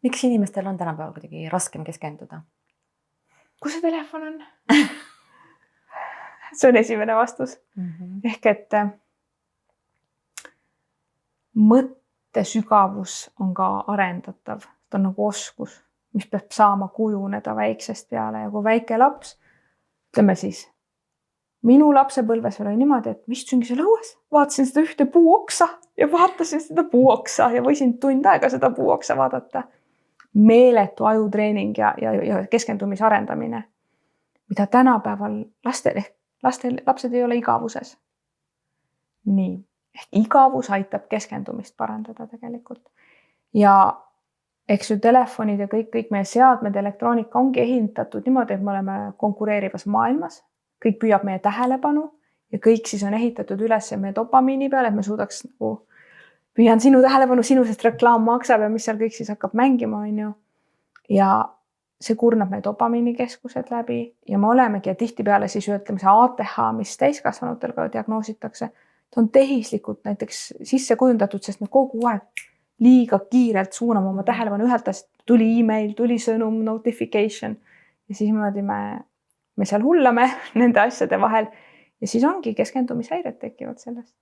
Miks inimestel on tänapäeval kuidagi raskem keskenduda? Kus see telefon on? See on esimene vastus. Ehk et mõttesügavus on ka arendatav. Ta on nagu oskus, mis peab saama kujuneda väiksest peale. Ja kui väike laps, ütleme siis, minu lapsepõlves oli niimoodi, et istusingi seal õues, vaatasin seda ühte puuoksa ja vaatasin seda puuoksa ja võisin tund aega seda puuoksa vaadata. Meeletu ajutreening ja keskendumise arendamine, mida tänapäeval lapsed ei ole igavuses. Nii, ehk igavus aitab keskendumist parandada tegelikult. Ja eks ju telefonid ja kõik meie seadmed, elektroonika ongi ehitatud niimoodi, et me oleme konkureerivas maailmas. Kõik püüab meie tähelepanu ja kõik siis on ehitatud üles meie dopamiini peale, et me suudaks nagu püüan sinu tähelepanu, sinu sest reklaam maksab ja mis seal kõik siis hakkab mängima, on ju. Ja see kurnab meie dopamiinikeskused läbi ja me olemegi ja tihtipeale siis ütleme see ATH, mis täiskasvanutel ka diagnoositakse, ta on tehislikult näiteks sisse kujundatud, sest me kogu aeg liiga kiirelt suuname oma tähelepanu ühelt asjalt, tuli email, tuli sõnum, notification ja siis niimoodi me seal hullame nende asjade vahel ja siis ongi keskendumishäired tekivad sellest.